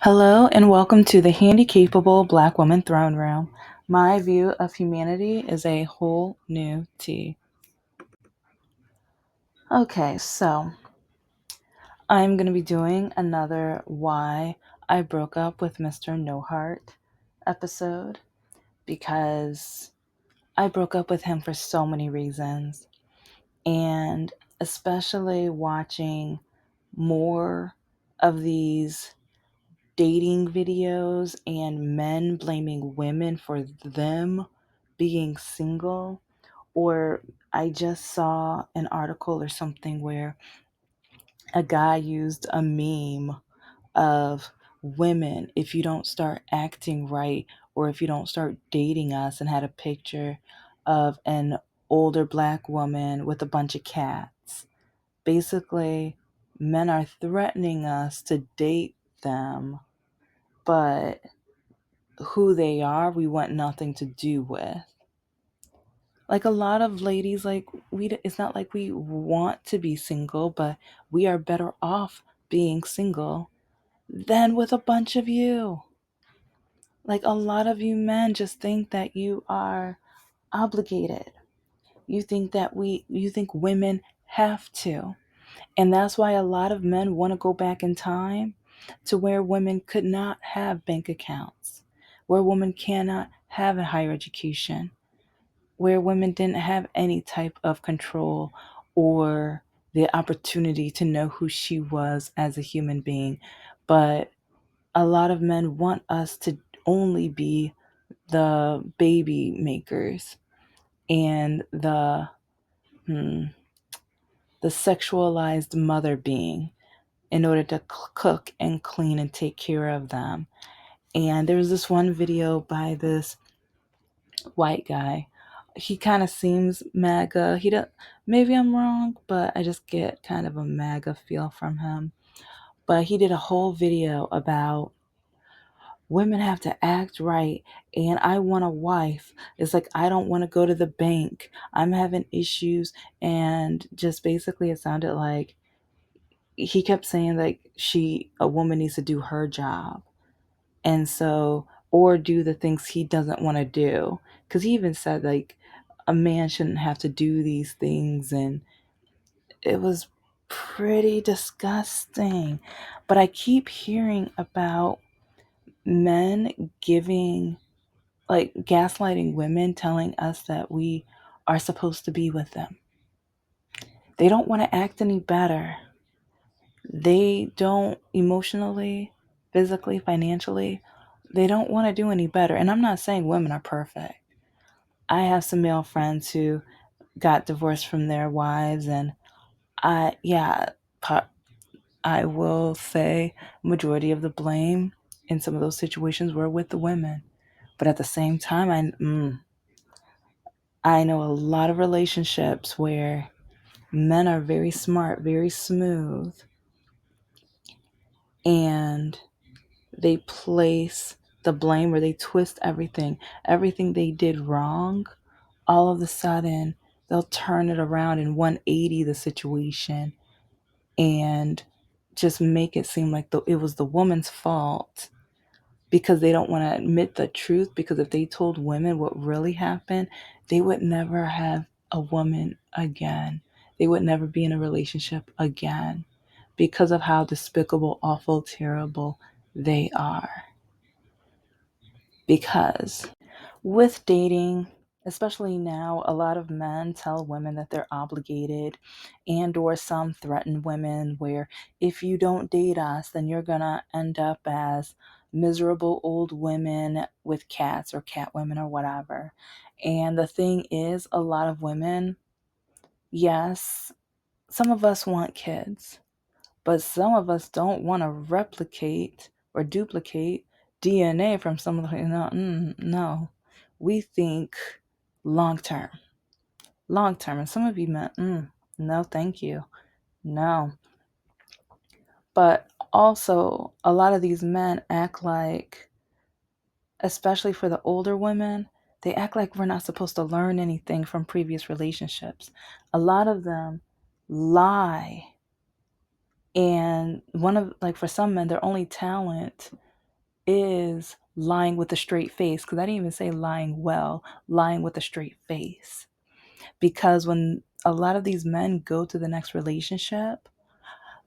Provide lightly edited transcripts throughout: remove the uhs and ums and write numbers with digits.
Hello and welcome to the Handicapable Black Woman Throne Room. My view of humanity is a whole new tea. Okay, so I'm going to be doing another Why I Broke Up with Mr. No Heart episode because I broke up with him for so many reasons. And especially watching more of these dating videos and men blaming women for them being single. Or I just saw an article or something where a guy used a meme of women, if you don't start acting right or if you don't start dating us, and had a picture of an older black woman with a bunch of cats. Basically, men are threatening us to date them, but who they are, we want nothing to do with. Like a lot of ladies, like it's not like we want to be single, but we are better off being single than with a bunch of you. Like a lot of you men just think that you are obligated. You think women have to. And that's why a lot of men want to go back in time to where women could not have bank accounts, where women cannot have a higher education, where women didn't have any type of control or the opportunity to know who she was as a human being. But a lot of men want us to only be the baby makers and hmm, the sexualized mother being in order to cook and clean and take care of them. And there was this one video by this white guy. He kind of seems MAGA. He don't. Maybe I'm wrong, but I just get kind of a MAGA feel from him. But he did a whole video about women have to act right, and I want a wife. It's like I don't want to go to the bank. I'm having issues, and just basically it sounded like he kept saying like a woman needs to do her job. And so, or do the things he doesn't want to do, because he even said like a man shouldn't have to do these things, and it was pretty disgusting. But I keep hearing about men giving, like, gaslighting women, telling us that we are supposed to be with them. They don't want to act any better. They don't emotionally, physically, financially, they don't want to do any better. And I'm not saying women are perfect. I have some male friends who got divorced from their wives, and yeah, I will say majority of the blame in some of those situations were with the women. But at the same time, I know a lot of relationships where men are very smart, very smooth, and they place the blame, where they twist everything they did wrong. All of a sudden, they'll turn it around and 180 the situation and just make it seem like it was the woman's fault, because they don't want to admit the truth. Because if they told women what really happened, they would never have a woman again. They would never be in a relationship again, because of how despicable, awful, terrible they are. Because with dating, especially now, a lot of men tell women that they're obligated, and or some threaten women where if you don't date us, then you're gonna end up as miserable old women with cats, or cat women, or whatever. And the thing is, a lot of women, yes, some of us want kids, but some of us don't want to replicate or duplicate DNA from someone. No. We think long term. Long term. And some of you meant, no, thank you. No. But also, a lot of these men act like, especially for the older women, they act like we're not supposed to learn anything from previous relationships. A lot of them lie. And for some men, their only talent is lying with a straight face, because I didn't even say lying well, lying with a straight face. Because when a lot of these men go to the next relationship,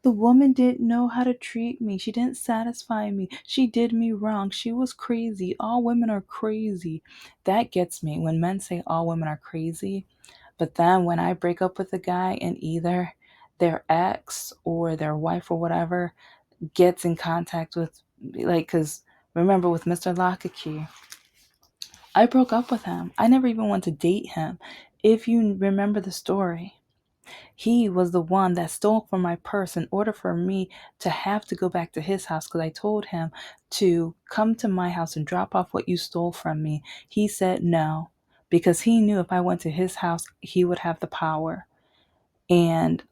the woman didn't know how to treat me. She didn't satisfy me. She did me wrong. She was crazy. All women are crazy. That gets me when men say all women are crazy. But then when I break up with a guy and either their ex or their wife or whatever gets in contact with, like, because remember with Mr. Lockakey, I broke up with him. I never even wanted to date him. If you remember the story, he was the one that stole from my purse in order for me to have to go back to his house, because I told him to come to my house and drop off what you stole from me. He said no, because he knew if I went to his house, he would have the power. And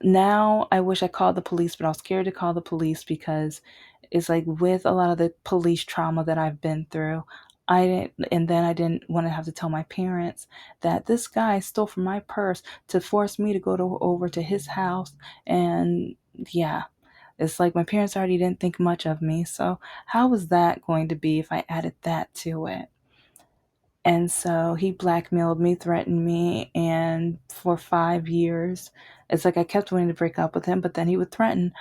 now I wish I called the police, but I was scared to call the police because it's like with a lot of the police trauma that I've been through, I didn't want to have to tell my parents that this guy stole from my purse to force me to over to his house. And yeah, it's like my parents already didn't think much of me. So how was that going to be if I added that to it? And so he blackmailed me, threatened me, and for 5 years, it's like I kept wanting to break up with him, but then he would threaten,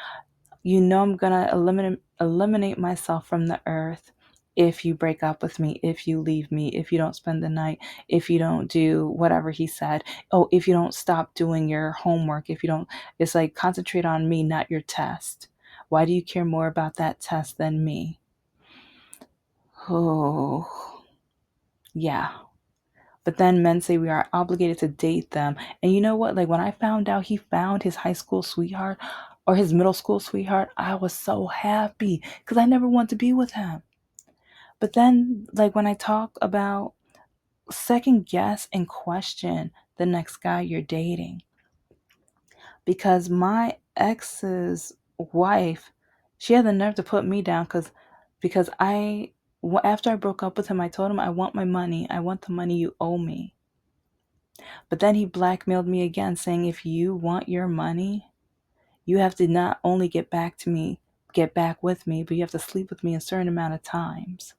I'm gonna eliminate myself from the earth if you break up with me, if you leave me, if you don't spend the night, if you don't do whatever he said. Oh, if you don't stop doing your homework, if you don't, it's like concentrate on me, not your test. Why do you care more about that test than me? Oh, yeah. But then men say we are obligated to date them. And you know what? Like when I found out he found his high school sweetheart or his middle school sweetheart, I was so happy because I never wanted to be with him. But then, like when I talk about second guess and question the next guy you're dating, because my ex's wife, she had the nerve to put me down because after I broke up with him, I told him I want my money. I want the money you owe me. But then he blackmailed me again, saying, if you want your money, you have to not only get back with me, but you have to sleep with me a certain amount of times.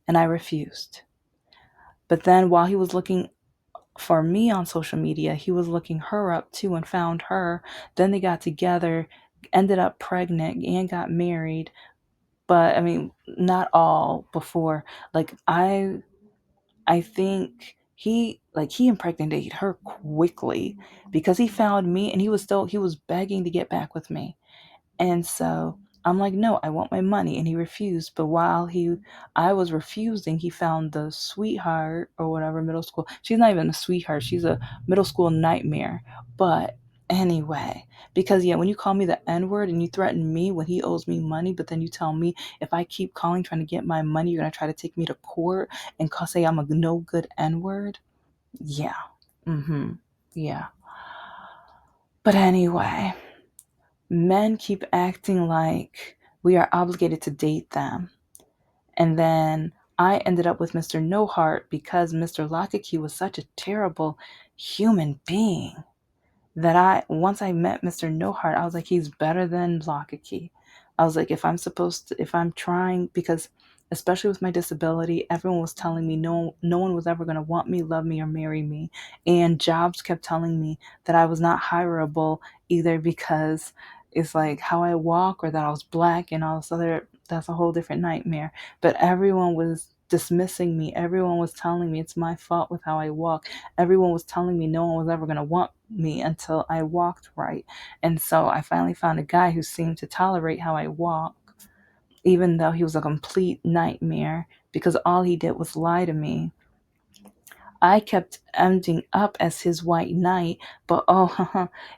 And I refused. But then while he was looking for me on social media, he was looking her up too and found her. Then they got together, ended up pregnant, and got married. But I mean, not all before. Like I think he impregnated her quickly because he found me and he was begging to get back with me. And so I'm like, no, I want my money. And he refused. But while I was refusing, he found the sweetheart or whatever, middle school. She's not even a sweetheart. She's a middle school nightmare. But anyway, because yeah, when you call me the N word and you threaten me when he owes me money, but then you tell me if I keep calling trying to get my money, you're going to try to take me to court and say I'm a no good N word. Yeah. Mm-hmm. Yeah. But anyway, men keep acting like we are obligated to date them. And then I ended up with Mr. No Heart because Mr. Lockakey was such a terrible human being that once I met Mr. No Heart, I was like, he's better than Lockakey. I was like, if I'm trying, because especially with my disability, everyone was telling me no one was ever going to want me, love me, or marry me. And jobs kept telling me that I was not hireable either because it's like how I walk or that I was black and all this other, that's a whole different nightmare. But everyone was dismissing me. Everyone was telling me it's my fault with how I walk. Everyone was telling me no one was ever going to want me until I walked right. And so I finally found a guy who seemed to tolerate how I walk, even though he was a complete nightmare because all he did was lie to me. I kept ending up as his white knight, but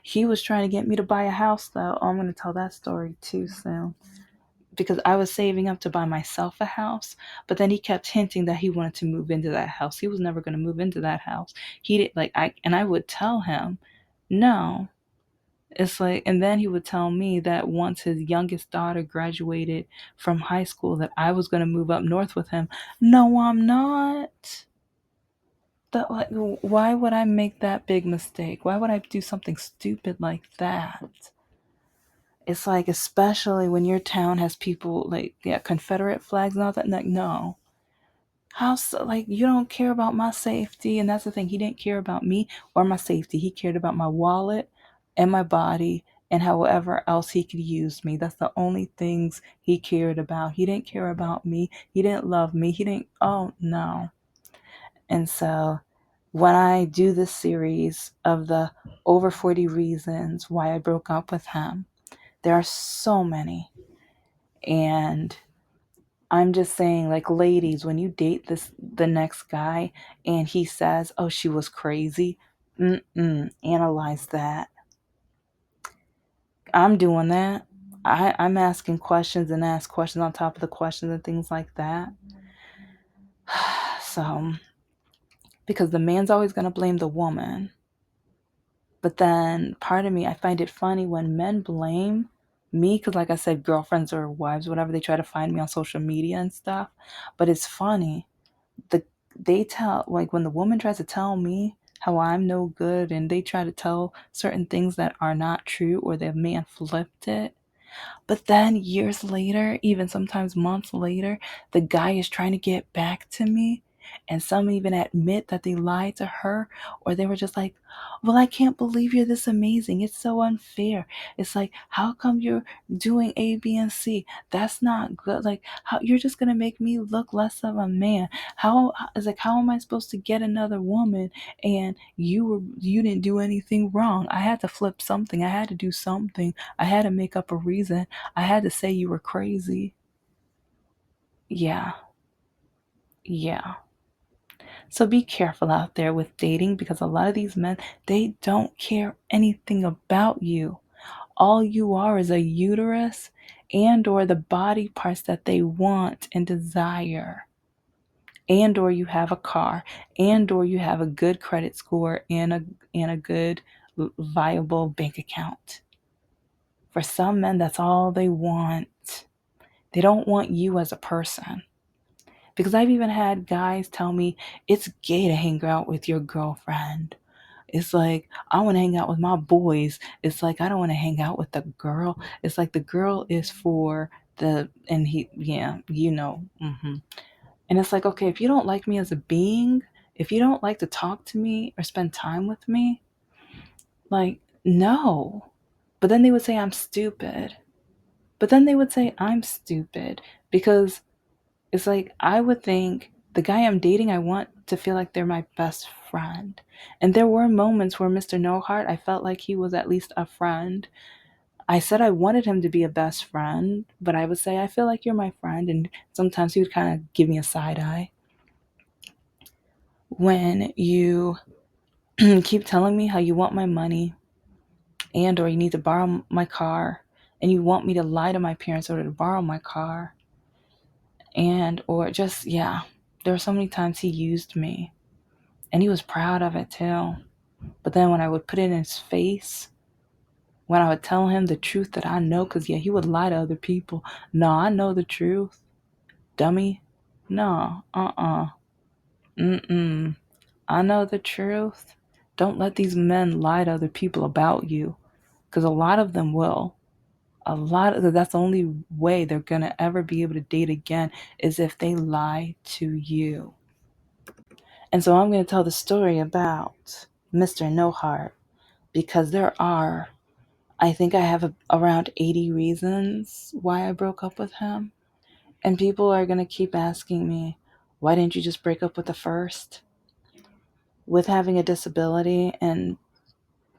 he was trying to get me to buy a house though. Oh, I'm going to tell that story too soon. Because I was saving up to buy myself a house, but then he kept hinting that he wanted to move into that house. He was never going to move into that house. He did I would tell him, no. It's like, and then he would tell me that once his youngest daughter graduated from high school, that I was going to move up north with him. No, I'm not. Why would I make that big mistake? Why would I do something stupid like that? It's like, especially when your town has people like, yeah, Confederate flags and all that. Like, no. How so? Like, you don't care about my safety. And that's the thing. He didn't care about me or my safety. He cared about my wallet and my body and however else he could use me. That's the only things he cared about. He didn't care about me. He didn't love me. He didn't, oh no. And so when I do this series of the over 40 reasons why I broke up with him, there are so many. And I'm just saying, like, ladies, when you date the next guy and he says, "Oh, she was crazy," analyze that. I'm doing that. I'm asking questions and ask questions on top of the questions and things like that. So, because the man's always going to blame the woman. But then part of me, I find it funny when men blame me because, like I said, girlfriends or wives, whatever, they try to find me on social media and stuff. But it's funny. The they tell, like, when the woman tries to tell me how I'm no good and they try to tell certain things that are not true or the man flipped it, but then years later, even sometimes months later, the guy is trying to get back to me. And some even admit that they lied to her, or they were just like, "Well, I can't believe you're this amazing. It's so unfair. It's like, how come you're doing A, B, and C? That's not good. Like, how you're just gonna make me look less of a man. How it's like, how am I supposed to get another woman? And you didn't do anything wrong. I had to flip something. I had to do something. I had to make up a reason. I had to say you were crazy." Yeah, yeah. So be careful out there with dating because a lot of these men, they don't care anything about you. All you are is a uterus and or the body parts that they want and desire. And or you have a car and or you have a good credit score and a good viable bank account. For some men, that's all they want. They don't want you as a person. Because I've even had guys tell me it's gay to hang out with your girlfriend. It's like, I want to hang out with my boys. It's like, I don't want to hang out with the girl. It's like the girl is for and he, yeah, you know. And it's like, okay, if you don't like me as a being, if you don't like to talk to me or spend time with me, like, no. But then they would say I'm stupid. But then they would say I'm stupid because it's like, I would think the guy I'm dating, I want to feel like they're my best friend. And there were moments where Mr. No Heart, I felt like he was at least a friend. I said I wanted him to be a best friend, but I would say, I feel like you're my friend. And sometimes he would kind of give me a side eye. When you keep telling me how you want my money and or you need to borrow my car and you want me to lie to my parents in order to borrow my car and or just, yeah, there were so many times he used me. And he was proud of it too. But then when I would put it in his face, when I would tell him the truth that I know, because yeah, he would lie to other people. No, I know the truth, dummy. No, mm-mm. I know the truth. Don't let these men lie to other people about you, because a lot of them will. That's the only way they're gonna ever be able to date again is if they lie to you. And so I'm going to tell the story about Mr. No Heart because I think I have around 80 reasons why I broke up with him. And people are going to keep asking me, why didn't you just break up with the first? With having a disability and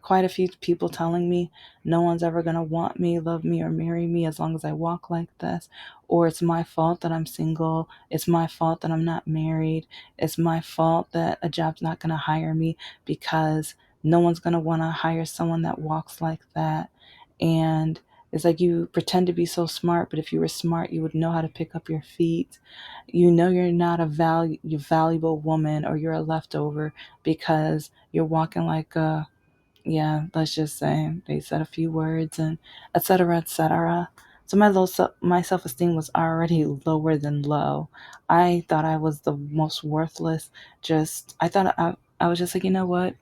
quite a few people telling me no one's ever going to want me, love me, or marry me as long as I walk like this. Or it's my fault that I'm single. It's my fault that I'm not married. It's my fault that a job's not going to hire me because no one's going to want to hire someone that walks like that. And it's like you pretend to be so smart, but if you were smart, you would know how to pick up your feet. You know you're not you're valuable woman or you're a leftover because you're walking like a, yeah, let's just say they said a few words and etc. etc. So my self-esteem was already lower than low. I thought I was the most worthless. I was just like, you know what?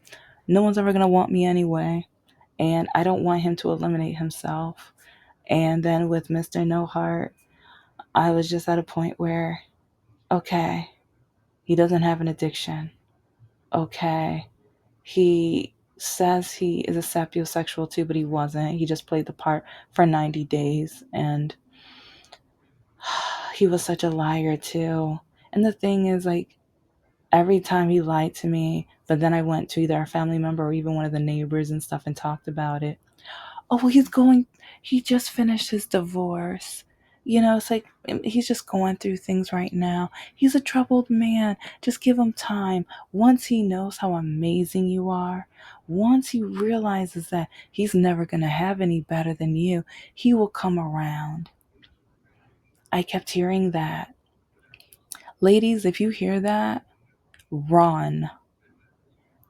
No one's ever gonna want me anyway, and I don't want him to eliminate himself. And then with Mr. No Heart, I was just at a point where, okay, he doesn't have an addiction. Okay, he says he is a sapiosexual too, but he wasn't. He just played the part for 90 days. And he was such a liar too. And the thing is, like, every time he lied to me, but then I went to either a family member or even one of the neighbors and stuff and talked about it. Oh, well, he just finished his divorce. It's like he's just going through things right now. He's a troubled man. Just give him time. Once he knows how amazing you are, once he realizes that he's never going to have any better than you, he will come around. I kept hearing that. Ladies, if you hear that, run.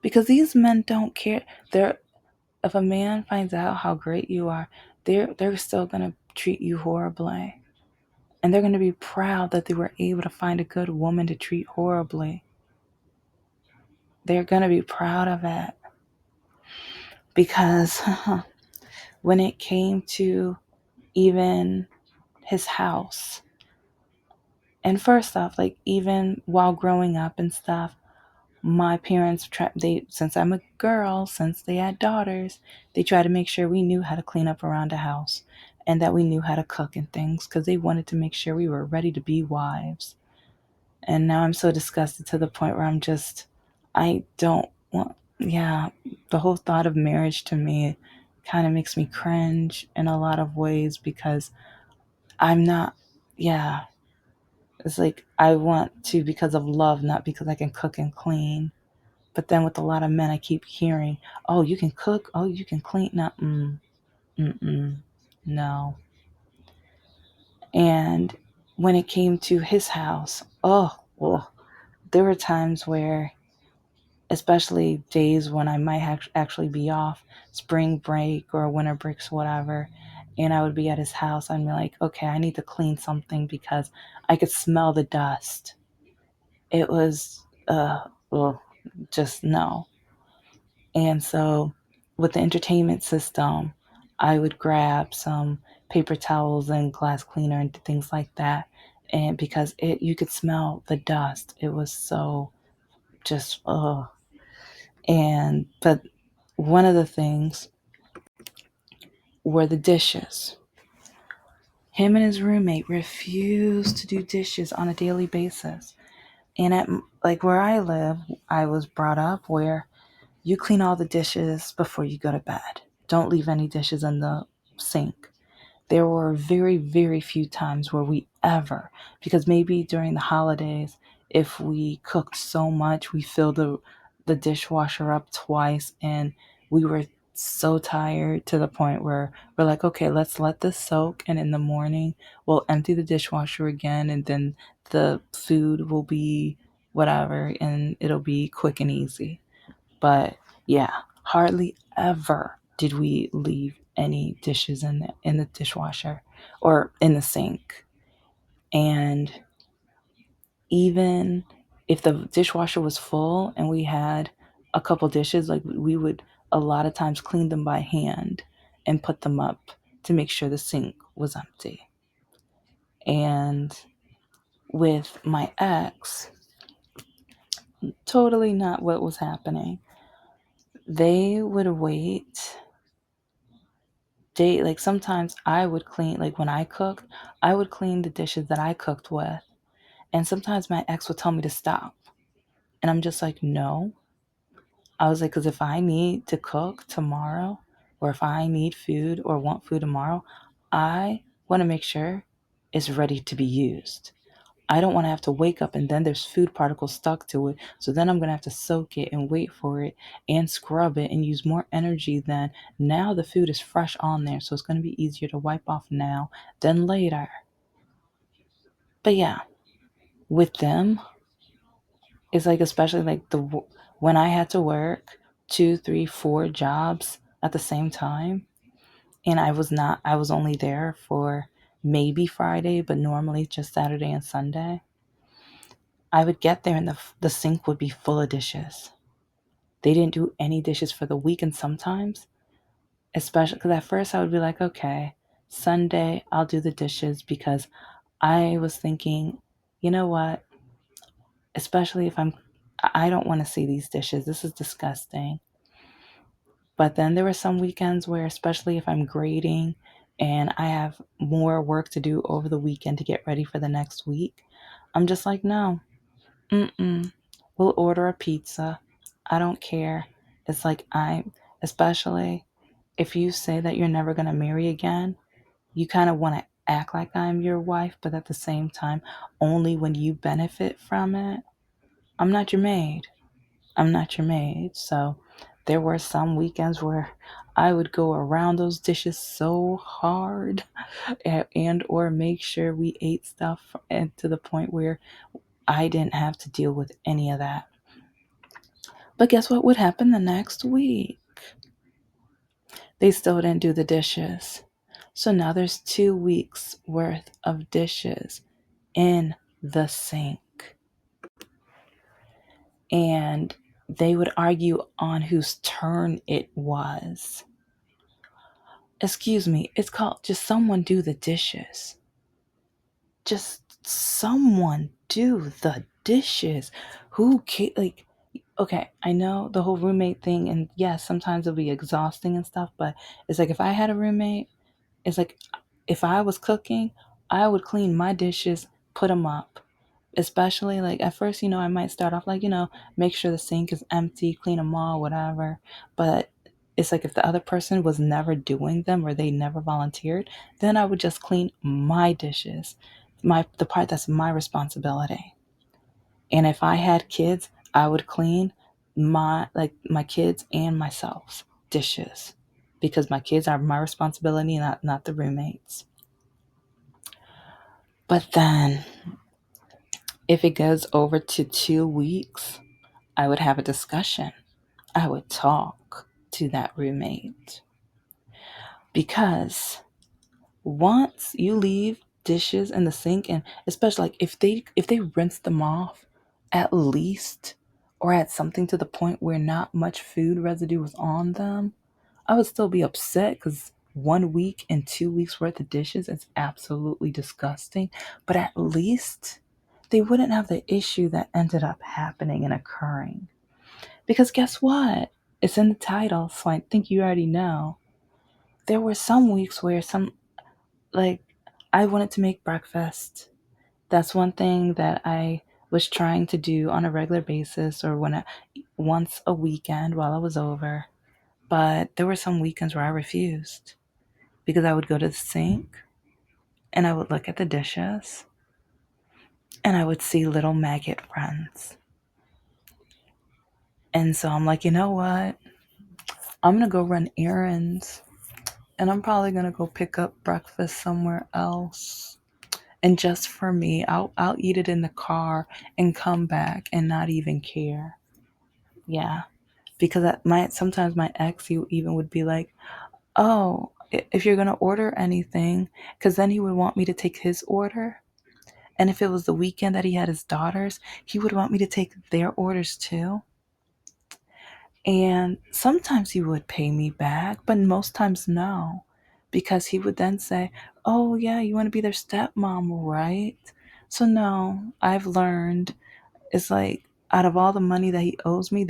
Because these men don't care. If a man finds out how great you are, they're still gonna treat you horribly. And they're gonna be proud that they were able to find a good woman to treat horribly. They're gonna be proud of it. Because when it came to even his house, and first off, like, even while growing up and stuff, my parents since I'm a girl, since they had daughters, they tried to make sure we knew how to clean up around the house and that we knew how to cook and things, because they wanted to make sure we were ready to be wives. And now I'm so disgusted to the point where I don't want, yeah, the whole thought of marriage to me kind of makes me cringe in a lot of ways, because I'm not, yeah, it's like I want to because of love, not because I can cook and clean. But then with a lot of men, I keep hearing, "Oh, you can cook. Oh, you can clean." No, no. And when it came to his house, oh, well, there were times where, especially days when I might actually be off, spring break or winter breaks, whatever, and I would be at his house. I'd be like, "Okay, I need to clean something," because I could smell the dust. It was, well, just no. And so with the entertainment system, I would grab some paper towels and glass cleaner and things like that. And because you could smell the dust, it was so just, ugh. But one of the things were the dishes. Him and his roommate refused to do dishes on a daily basis. And at, like, where I live, I was brought up where you clean all the dishes before you go to bed. Don't leave any dishes in the sink. There were very, very few times where we ever, because maybe during the holidays, if we cooked so much, we filled the dishwasher up twice, and we were so tired to the point where we're like, okay, let's let this soak, and in the morning, we'll empty the dishwasher again, and then the food will be whatever, and it'll be quick and easy. But yeah, hardly ever did we leave any dishes in the dishwasher or in the sink. And even if the dishwasher was full and we had a couple dishes, like, we would a lot of times clean them by hand and put them up to make sure the sink was empty. And with my ex, totally not what was happening. They would wait like, sometimes I would clean, like, when I cooked, I would clean the dishes that I cooked with. And sometimes my ex would tell me to stop. And I'm just like, no. I was like, because if I need to cook tomorrow, or if I need food or want food tomorrow, I want to make sure it's ready to be used. I don't want to have to wake up and then there's food particles stuck to it. So then I'm going to have to soak it and wait for it and scrub it and use more energy than now the food is fresh on there. So it's going to be easier to wipe off now than later. But yeah, with them, it's like, especially like when I had to work 2, 3, 4 jobs at the same time, and I was only there for maybe Friday, but normally just Saturday and Sunday. I would get there and the sink would be full of dishes. They didn't do any dishes for the week, and sometimes, especially because at first I would be like, okay, Sunday, I'll do the dishes because I was thinking, you know what? Especially if I don't want to see these dishes. This is disgusting. But then there were some weekends where, especially if I'm grading and I have more work to do over the weekend to get ready for the next week, I'm just like, no, mm-mm. We'll order a pizza. I don't care. It's like especially if you say that you're never going to marry again, you kind of want to act like I'm your wife, but at the same time, only when you benefit from it. I'm not your maid. I'm not your maid. So there were some weekends where I would go around those dishes so hard and or make sure we ate stuff and to the point where I didn't have to deal with any of that. But guess what would happen the next week? They still didn't do the dishes. So now there's 2 weeks worth of dishes in the sink. And they would argue on whose turn it was. Excuse me, it's called just someone do the dishes. Just someone do the dishes. Who can like okay, I know the whole roommate thing and yes, sometimes it'll be exhausting and stuff, but it's like if I had a roommate, it's like if I was cooking, I would clean my dishes, put them up. Especially like at first, I might start off like, make sure the sink is empty, clean them all, whatever. But it's like if the other person was never doing them or they never volunteered, then I would just clean my dishes, the part that's my responsibility. And if I had kids, I would clean my kids and myself dishes because my kids are my responsibility, not the roommates. But then if it goes over to 2 weeks, I would have a discussion. I would talk to that roommate because once you leave dishes in the sink, and especially like if they rinse them off at least or at something to the point where not much food residue was on them, I would still be upset because 1 week and 2 weeks worth of dishes is absolutely disgusting. But at least they wouldn't have the issue that ended up happening and occurring. Because guess what? It's in the title, so I think you already know. There were some weeks where like, I wanted to make breakfast. That's one thing that I was trying to do on a regular basis or once a weekend while I was over. But there were some weekends where I refused because I would go to the sink and I would look at the dishes and I would see little maggot friends. And so I'm like, you know what? I'm going to go run errands and I'm probably going to go pick up breakfast somewhere else. And just for me, I'll eat it in the car and come back and not even care. Yeah, because sometimes my ex he even would be like, "Oh, if you're gonna order anything," because then he would want me to take his order. And if it was the weekend that he had his daughters, he would want me to take their orders too. And sometimes he would pay me back, but most times no. Because he would then say, "Oh, yeah, you want to be their stepmom, right?" So, no, I've learned it's like out of all the money that he owes me,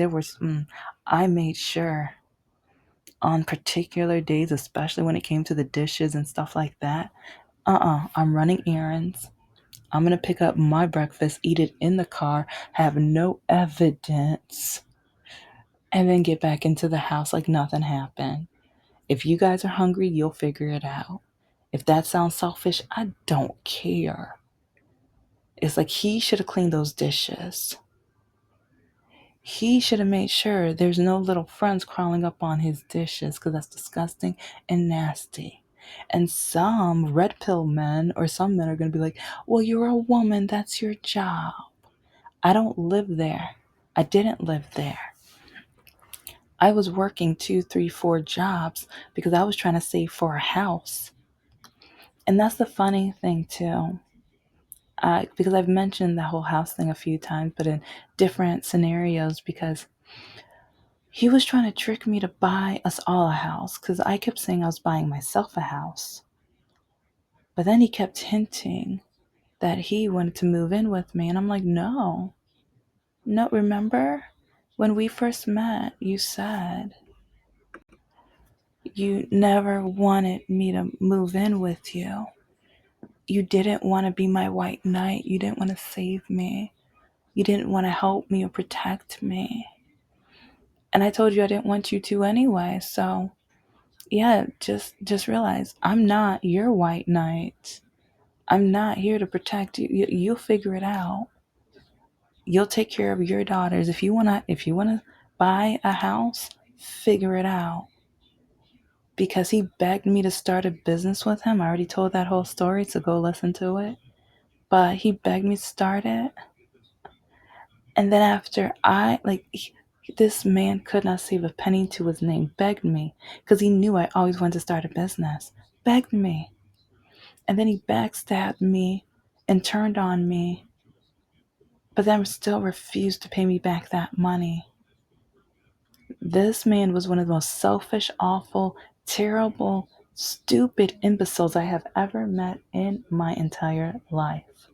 I made sure on particular days, especially when it came to the dishes and stuff like that, I'm running errands. I'm going to pick up my breakfast, eat it in the car, have no evidence, and then get back into the house like nothing happened. If you guys are hungry, you'll figure it out. If that sounds selfish, I don't care. It's like he should have cleaned those dishes. He should have made sure there's no little friends crawling up on his dishes because that's disgusting and nasty. And some red pill men or some men are going to be like, well, you're a woman, that's your job. I don't live there. I didn't live there. I was working 2, 3, 4 jobs because I was trying to save for a house. And that's the funny thing, too. Because I've mentioned the whole house thing a few times, but in different scenarios, because he was trying to trick me to buy us all a house because I kept saying I was buying myself a house. But then he kept hinting that he wanted to move in with me. And I'm like, no, no, remember when we first met, you said you never wanted me to move in with you. You didn't want to be my white knight. You didn't want to save me. You didn't want to help me or protect me. And I told you I didn't want you to anyway. So yeah, just realize I'm not your white knight. I'm not here to protect you. You'll figure it out. You'll take care of your daughters. If you wanna buy a house, figure it out. Because he begged me to start a business with him. I already told that whole story, so go listen to it. But he begged me to start it. And then after this man could not save a penny to his name, begged me, because he knew I always wanted to start a business. Begged me. And then he backstabbed me and turned on me, but then still refused to pay me back that money. This man was one of the most selfish, awful, terrible, stupid imbeciles I have ever met in my entire life.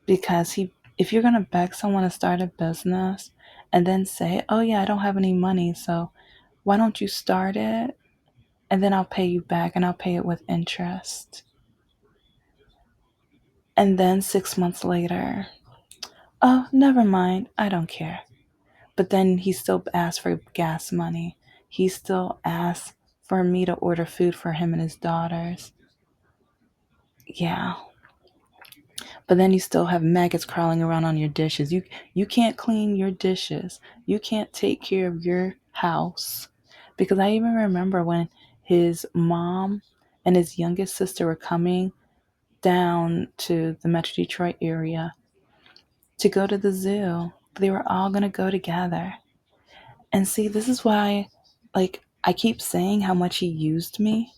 Because if you're going to beg someone to start a business and then say, oh yeah, I don't have any money, so why don't you start it? And then I'll pay you back and I'll pay it with interest. And then 6 months later, oh, never mind, I don't care. But then he still asked for gas money. He still asked for me to order food for him and his daughters. Yeah. But then you still have maggots crawling around on your dishes. You can't clean your dishes. You can't take care of your house. Because I even remember when his mom and his youngest sister were coming down to the Metro Detroit area to go to the zoo. They were all going to go together. And see, this is why, I keep saying how much he used me,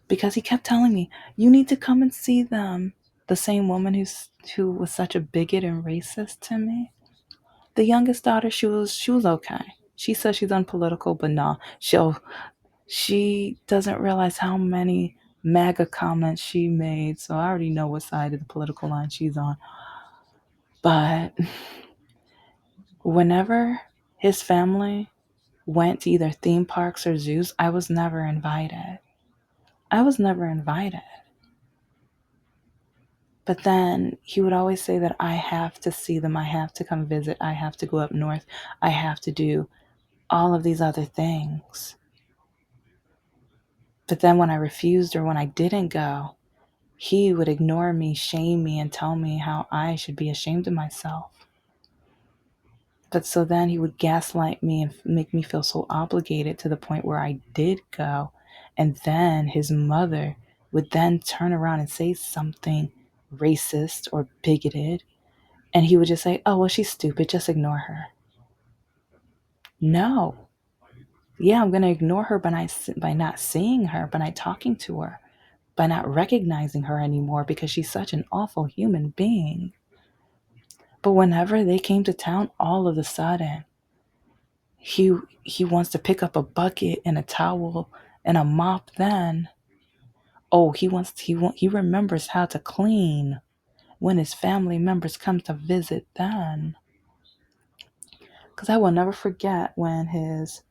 because he kept telling me, you need to come and see them. The same woman who was such a bigot and racist to me. The youngest daughter, she was okay. She says she's unpolitical, but no, she doesn't realize how many MAGA comments she made. So I already know what side of the political line she's on. But whenever his family went to either theme parks or zoos, I was never invited. I was never invited. But then he would always say that I have to see them, I have to come visit, I have to go up north, I have to do all of these other things. But then when I refused or when I didn't go, he would ignore me, shame me, and tell me how I should be ashamed of myself. But so then he would gaslight me and make me feel so obligated to the point where I did go. And then his mother would then turn around and say something racist or bigoted. And he would just say, oh, well, she's stupid. Just ignore her. No. Yeah, I'm going to ignore her by not seeing her, by not talking to her, by not recognizing her anymore because she's such an awful human being. But whenever they came to town, all of a sudden, he wants to pick up a bucket and a towel and a mop. Then he remembers how to clean when his family members come to visit. Then, because I will never forget when his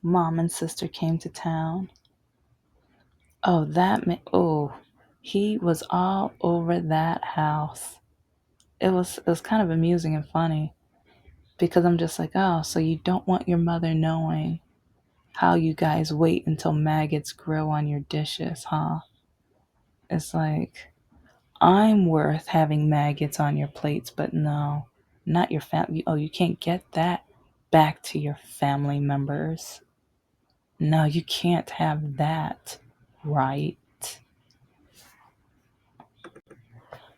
mom and sister came to town. Oh, he was all over that house. It was kind of amusing and funny because I'm just like, oh, so you don't want your mother knowing how you guys wait until maggots grow on your dishes, huh? It's like, I'm worth having maggots on your plates, but no, not your family. Oh, you can't get that back to your family members. No, you can't have that, right?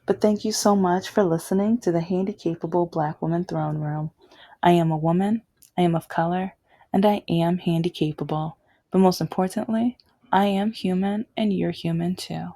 But thank you so much for listening to the Handicapable Black Woman Throne Room. I am a woman, I am of color, and I am handicapable. But most importantly, I am human and you're human too.